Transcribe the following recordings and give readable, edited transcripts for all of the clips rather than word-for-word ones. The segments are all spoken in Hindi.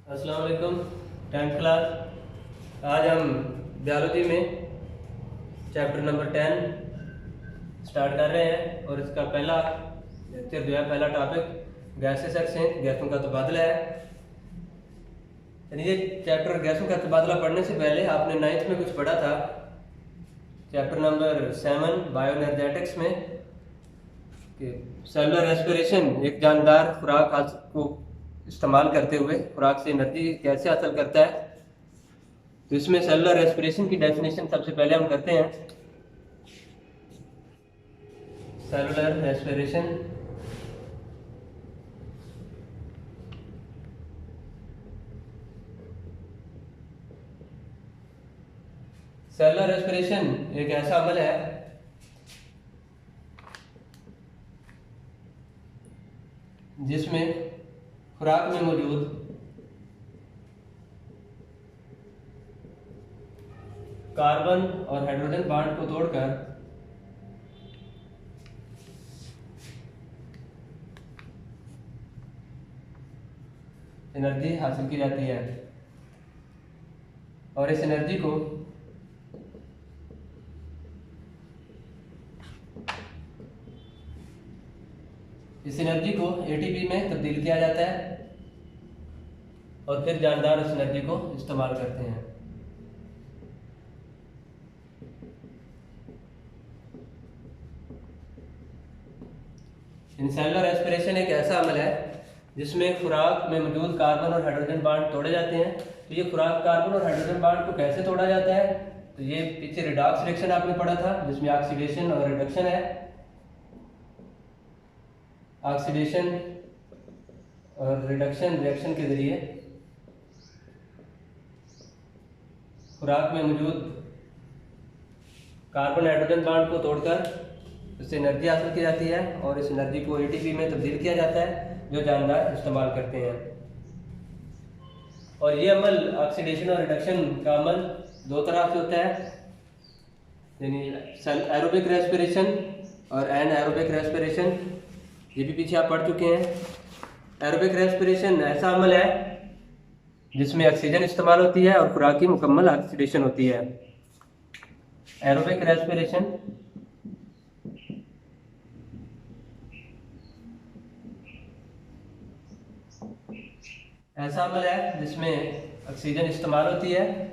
अस्सलाम वालेकुम। 10th class. आज हम बायोलॉजी में चैप्टर नंबर 10 स्टार्ट कर रहे हैं और इसका पहला लेक्चर जो है, पहला टॉपिक गैसेस एक्सचेंज, गैसों का तबादला है। यानी ये चैप्टर गैसों का तबादला पढ़ने से पहले आपने 9th में कुछ पढ़ा था, चैप्टर नंबर 7 बायोएनर्जेटिक्स में, कि सेलुलर रेस्पिरेशन एक जानदार खुराक को इस्तेमाल करते हुए खुराक से एनर्जी कैसे हासिल करता है। तो इसमें सेलुलर रेस्पिरेशन की डेफिनेशन सबसे पहले हम करते हैं। सेलुलर रेस्पिरेशन सेलुलर रेस्पिरेशन एक ऐसा अमल है जिसमें खुराक में मौजूद कार्बन और हाइड्रोजन बॉन्ड को तोड़कर एनर्जी हासिल की जाती है और इस एनर्जी को एटीपी में तब्दील किया जाता है और फिर जानदार उस एनर्जी को इस्तेमाल करते हैं। सेलुलर रेस्पिरेशन एक ऐसा अमल है जिसमें खुराक में मौजूद कार्बन और हाइड्रोजन बॉन्ड तोड़े जाते हैं। तो ये खुराक कार्बन और हाइड्रोजन बॉन्ड को कैसे तोड़ा जाता है, तो ये पीछे रिडॉक्स रिएक्शन आपने पढ़ा था जिसमें ऑक्सीडेशन और रिडक्शन है। ऑक्सीडेशन और रिडक्शन रिएक्शन के जरिए खुराक में मौजूद कार्बन हाइड्रोजन बॉन्ड को तोड़कर उससे एनर्जी हासिल की जाती है और इस एनर्जी को एटीपी में तब्दील किया जाता है जो जानदार इस्तेमाल करते हैं। और ये अमल ऑक्सीडेशन और रिडक्शन का अमल दो तरह से होता है, यानी एरोबिक रेस्पिरेशन और एनाएरोबिक रेस्पिरेशन। ये भी पीछे आप पढ़ चुके हैं। एरोबिक रेस्पिरेशन ऐसा अमल है जिसमें ऑक्सीजन इस्तेमाल होती है और खुराक की मुकम्मल ऑक्सीडेशन होती है। एरोबिक रेस्पिरेशन ऐसा अमल है जिसमें ऑक्सीजन इस्तेमाल होती है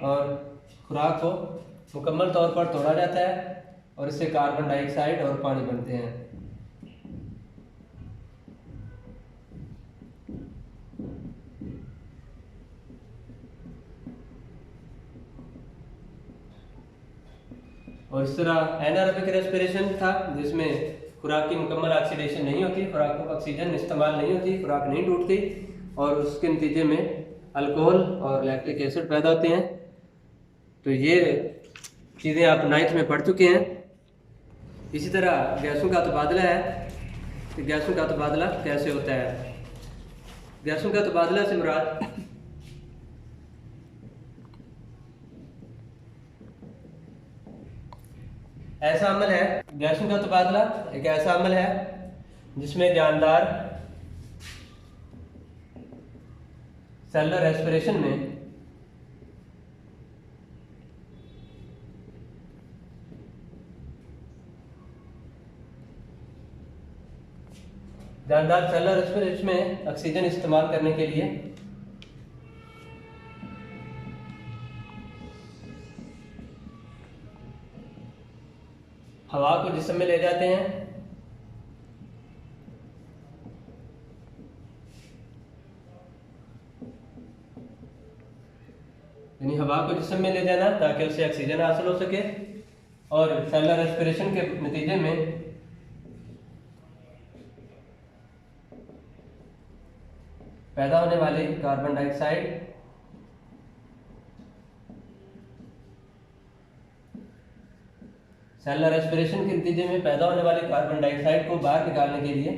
और खुराक को मुकम्मल तौर पर तोड़ा जाता है और इससे कार्बन डाइऑक्साइड और पानी बनते हैं। और इस तरह एनारोबिक रेस्पिरेशन था जिसमें खुराक की मुकम्मल ऑक्सीडेशन नहीं होती, खुराक को ऑक्सीजन इस्तेमाल नहीं होती, खुराक नहीं टूटती और उसके नतीजे में अल्कोहल और लैक्टिक एसिड पैदा होते हैं। तो ये चीज़ें आप 9th में पढ़ चुके हैं। इसी तरह गैसों का तबादला है कि गैसों का तबादला कैसे होता है। गैसों का तबादला से मुराद ऐसा अमल है, गैसों का तबादला एक ऐसा अमल है जिसमें जानदार सेलुलर रेस्पिरेशन में ऑक्सीजन इस्तेमाल करने के लिए हवा को जिस्म में ले जाते हैं यानी हवा को जिस्म में ले जाना ताकि उससे ऑक्सीजन हासिल हो सके और सेलुलर रेस्पिरेशन के नतीजे में पैदा होने वाले कार्बन डाइऑक्साइड सेलुलर रेस्पिरेशन के नतीजे में पैदा होने वाले कार्बन डाइऑक्साइड को बाहर निकालने के लिए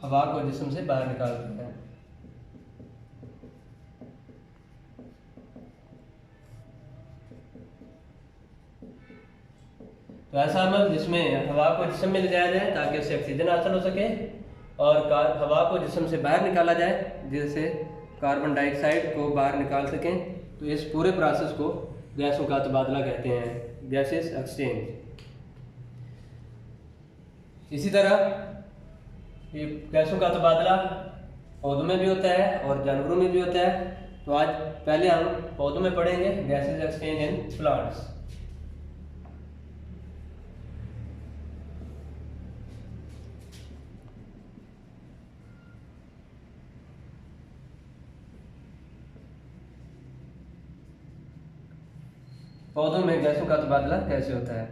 हवा को जिस्म से बाहर निकालते हैं। तो ऐसा अमल जिसमें हवा को जिस्म में ले जाया जाए ताकि उससे ऑक्सीजन हासिल हो सके, और हवा को जिस्म से बाहर निकाला जाए जिससे कार्बन डाइऑक्साइड को बाहर निकाल सकें। तो इस पूरे प्रोसेस को गैसों का तबादला कहते हैं, गैसेस एक्सचेंज। इसी तरह ये गैसों का तबादला पौधों में भी होता है और जानवरों में भी होता है। तो आज पहले हम पौधों में पढ़ेंगे गैसेस एक्सचेंज इन प्लांट्स। पौधों में गैसों का तबादला कैसे होता है?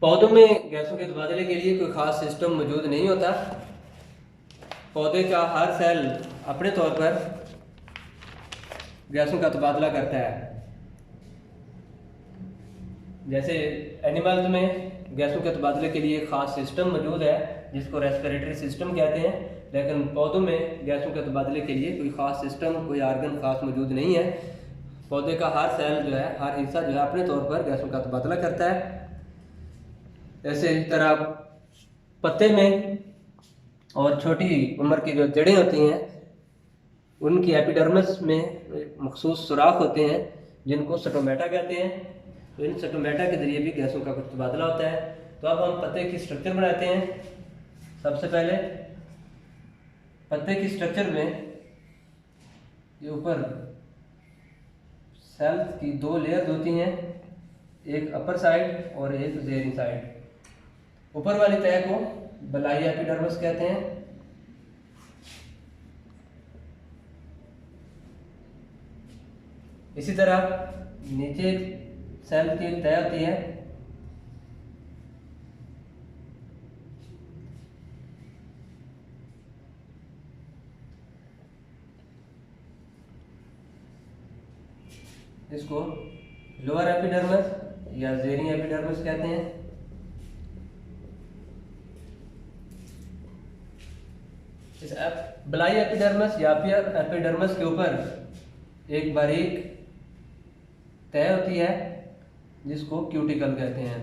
पौधों में गैसों के तबादले के लिए कोई खास सिस्टम मौजूद नहीं होता। पौधे का हर सेल अपने तौर पर गैसों का तबादला करता है। जैसे एनिमल्स में गैसों के तबादले के लिए खास सिस्टम मौजूद है जिसको रेस्पिरेटरी सिस्टम कहते हैं, लेकिन पौधों में गैसों के तबादले के लिए कोई ख़ास सिस्टम, कोई आर्गन खास मौजूद नहीं है। पौधे का हर सेल जो है, हर हिस्सा जो है अपने तौर पर गैसों का तबादला करता है। ऐसे इस तरह पत्ते में और छोटी उम्र की जो जड़ें होती हैं उनकी एपिडर्मिस में मखसूस सुराख होते हैं जिनको स्टोमेटा कहते हैं। तो इन स्टोमेटा के जरिए भी गैसों का कुछ तबादला होता है। तो अब हम पत्ते की स्ट्रक्चर बनाते हैं। सबसे पहले पत्ते की स्ट्रक्चर में ये ऊपर सेल्स की दो लेयर्स होती हैं, एक अपर साइड और एक जेरी साइड। ऊपर वाली तह को बलाई एपिडर्मिस कहते हैं। इसी तरह नीचे सेल की एक तह होती है, इसको लोअर एपिडर्मिस या जेरी एपिडर्मिस कहते हैं। इस बलाई एपिडर्मिस या एपिडर्मिस के ऊपर एक बारीक तह होती है जिसको क्यूटिकल कहते हैं।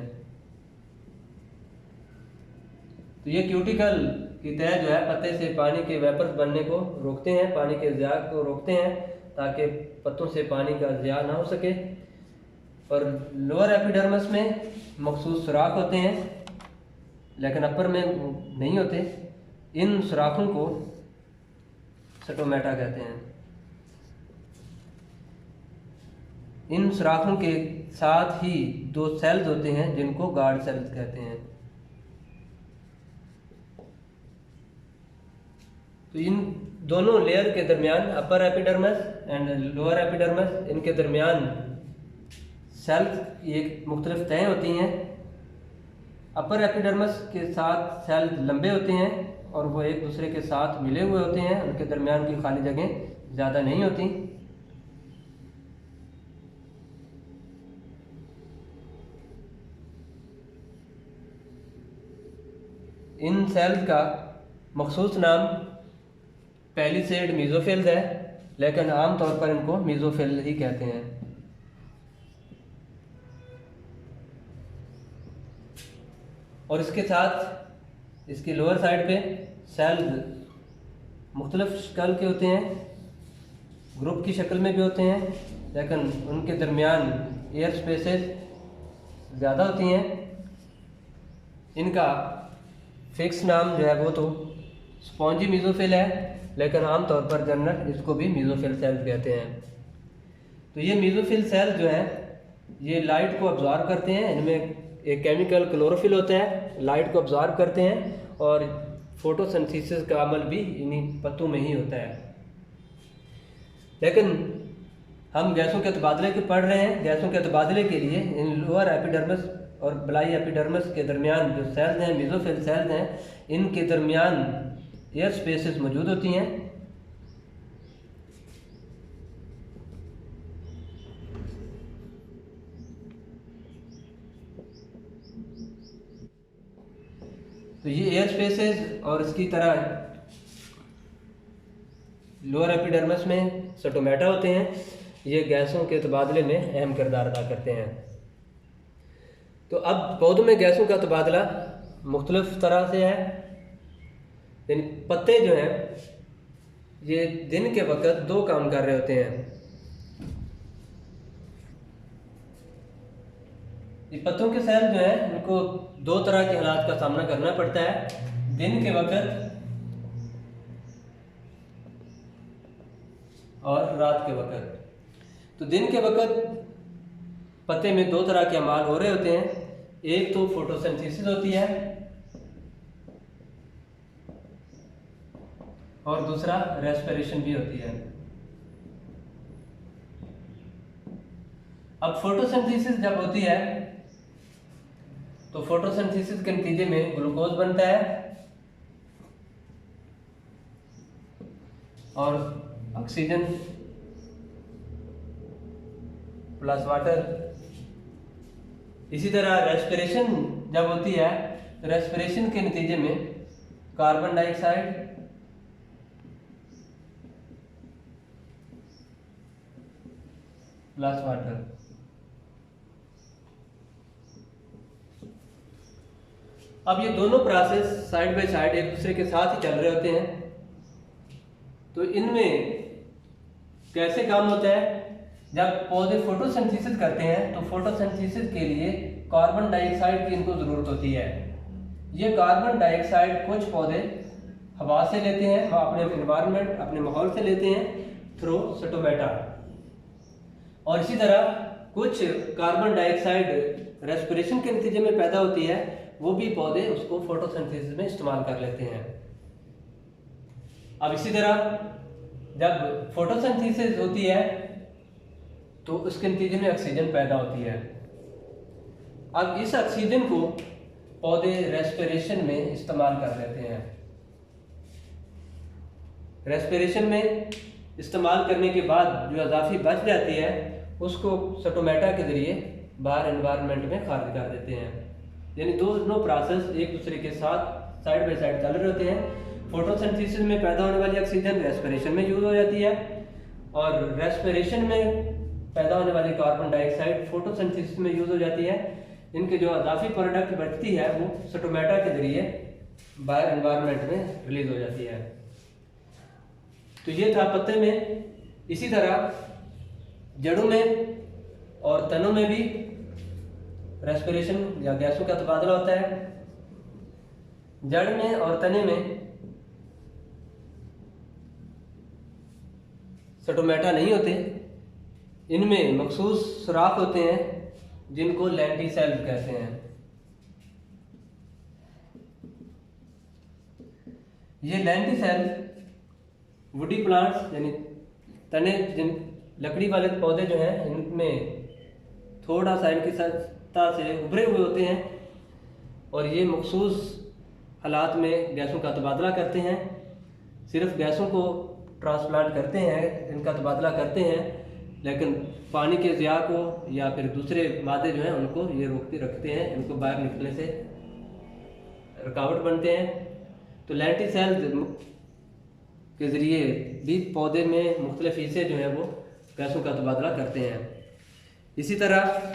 तो ये क्यूटिकल की तह जो है पत्ते से पानी के वेपर्स बनने को रोकते हैं, पानी के ज़िया को रोकते हैं ताकि पत्तों से पानी का ज़िया ना हो सके। और लोअर एपिडर्मिस में मखसूस सुराख होते हैं लेकिन अपर में नहीं होते। इन सुराखों को स्टोमेटा कहते हैं। इन सुराखों के साथ ही दो सेल्स होते हैं जिनको गार्ड सेल्स कहते हैं। तो इन दोनों लेयर के दरमियान, upper epidermis and lower epidermis, इनके दरमियान सेल्स की एक मुख्तलिफ तहें होती हैं। अपर एपिडर्मिस के साथ सेल्स लंबे होते हैं और वो एक दूसरे के साथ मिले हुए होते हैं, उनके दरमियान की खाली जगह ज़्यादा नहीं होती। इन सेल्स का मखसूस नाम पैलिसेड मीजोफिल्स है, लेकिन आमतौर पर इनको मीजोफिल ही कहते हैं। और इसके साथ इसकी लोअर साइड पे सेल्स मुख्तलिफ शक्ल के होते हैं, ग्रुप की शक्ल में भी होते हैं, लेकिन उनके दरमियान एयर स्पेसेस ज़्यादा होती हैं। इनका फिक्स नाम जो है वो तो स्पॉन्जी मीजोफिल है, लेकिन आमतौर पर जनरल इसको भी मीजोफिल सेल्स कहते हैं। तो ये मीजोफिल सेल्स जो है ये लाइट को अब्जॉर्ब करते हैं। इनमें एक केमिकल क्लोरोफिल होता है, लाइट को अब्जॉर्ब करते हैं और फोटोसिंथेसिस का अमल भी इन्हीं पत्तों में ही होता है। लेकिन हम गैसों के तबादले के पढ़ रहे हैं। गैसों के तबादले के लिए इन लोअर एपिडर्मिस और बलाई एपिडर्मिस के दरमियान जो सेल्स हैं, मीजोफिल सेल्स हैं, इनके दरमियान एयर स्पेसेस मौजूद होती हैं। तो ये एयर स्पेसेस और इसकी तरह लोअर एपिडर्मिस में स्टोमेटा होते हैं, ये गैसों के तबादले में अहम किरदार अदा करते हैं। तो अब पौधों में गैसों का तबादला मुख्तलिफ तरह से है। यानी पत्ते जो हैं ये दिन के वक्त दो काम कर रहे होते हैं। ये पत्तों के सेल जो है इनको दो तरह के हालात का सामना करना पड़ता है, दिन के वक्त और रात के वक्त। तो दिन के वक्त पत्ते में दो तरह के अमाल हो रहे होते हैं, एक तो फोटोसिंथेसिस होती है और दूसरा रेस्पिरेशन भी होती है। अब फोटोसिंथेसिस जब होती है तो फोटोसिंथेसिस के नतीजे में ग्लूकोज बनता है और ऑक्सीजन प्लस वाटर। इसी तरह रेस्पिरेशन जब होती है तो रेस्पिरेशन के नतीजे में कार्बन डाइऑक्साइड प्लस वाटर। अब ये दोनों प्रोसेस साइड बाय साइड एक दूसरे के साथ ही चल रहे होते हैं। तो इनमें कैसे काम होता है, जब पौधे फोटोसिंथेसिस करते हैं तो फोटोसिंथेसिस के लिए कार्बन डाइऑक्साइड की इनको ज़रूरत होती है। ये कार्बन डाइऑक्साइड कुछ पौधे हवा से लेते हैं, अपने एनवायरनमेंट अपने माहौल से लेते हैं थ्रू स्टोमेटा, और इसी तरह कुछ कार्बन डाइऑक्साइड रेस्पिरेशन के नतीजे में पैदा होती है, वो भी पौधे उसको फोटोसिंथेसिस में इस्तेमाल कर लेते हैं। अब इसी तरह जब फोटोसिंथेसिस होती है तो उसके नतीजे में ऑक्सीजन पैदा होती है। अब इस ऑक्सीजन को पौधे रेस्पिरेशन में इस्तेमाल कर लेते हैं। रेस्पिरेशन में इस्तेमाल करने के बाद जो अज़ाफ़ी बच जाती है उसको स्टोमेटा के ज़रिए बाहर एनवायरनमेंट में खारिज कर देते हैं। यानी दोनों प्रोसेस एक दूसरे के साथ साइड बाय साइड चल रहे होते हैं। फोटोसिंथेसिस में पैदा होने वाली ऑक्सीजन रेस्पिरेशन में यूज हो जाती है और रेस्पिरेशन में पैदा होने वाली कार्बन डाइऑक्साइड फोटोसिंथेसिस में यूज हो जाती है। इनके जो अज़ाफ़ी प्रोडक्ट बचती है वो स्टोमेटा के जरिए बाहर एनवायरनमेंट में रिलीज हो जाती है। तो ये था पत्ते में। इसी तरह जड़ों में और तनों में भी रेस्पिरेशन या गैसों का तबादला होता है। जड़ में और तने में स्टोमेटा नहीं होते, इनमें मखसूस सुराख होते हैं जिनको लेंटिसेल्स कहते हैं। ये लेंटिसेल्स वुडी प्लांट्स यानी तने जिन लकड़ी वाले पौधे जो हैं इनमें थोड़ा सा इनकी सतह से उभरे हुए होते हैं और ये मखसूस हालात में गैसों का तबादला करते हैं। सिर्फ गैसों को ट्रांसप्लांट करते हैं, इनका तबादला करते हैं, लेकिन पानी के ज़िया को या फिर दूसरे मादे जो हैं उनको ये रोकते रखते हैं, इनको बाहर निकलने से रुकावट बनते हैं। तो लेंटिसेल्स के ज़रिए भी पौधे में मुख्तलिफ हिस्से जो हैं वो गैसों का तबादला करते हैं। इसी तरह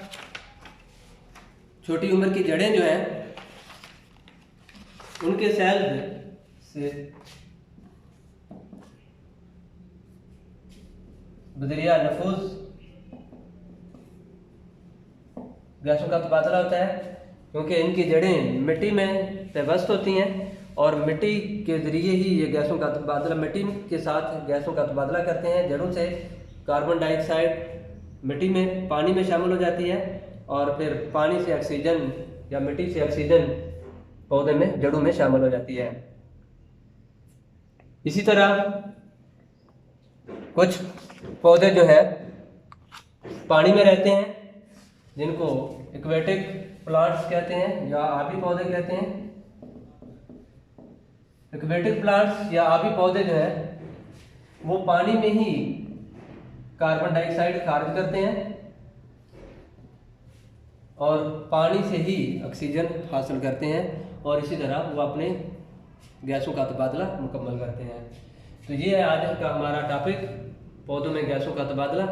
छोटी उम्र की जड़ें जो हैं उनके सेल से बदरिया नफूज गैसों का तबादला होता है, क्योंकि इनकी जड़ें मिट्टी में पेवस्त होती हैं और मिट्टी के ज़रिए ही ये गैसों का तबादला, मिट्टी के साथ गैसों का तबादला करते हैं। जड़ों से कार्बन डाइऑक्साइड मिट्टी में पानी में शामिल हो जाती है और फिर पानी से ऑक्सीजन या मिट्टी से ऑक्सीजन पौधे में जड़ों में शामिल हो जाती है। इसी तरह कुछ पौधे जो है पानी में रहते हैं जिनको एक्वेटिक प्लांट्स कहते हैं या आबी पौधे कहते हैं। एक्वेटिक प्लांट्स या आबी पौधे जो हैं वो पानी में ही कार्बन डाइऑक्साइड खारिज करते हैं और पानी से ही ऑक्सीजन हासिल करते हैं और इसी तरह वो अपने गैसों का तबादला मुकम्मल करते हैं। तो ये है आज का हमारा टॉपिक, पौधों में गैसों का तबादला।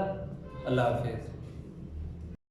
अल्लाह हाफिज़।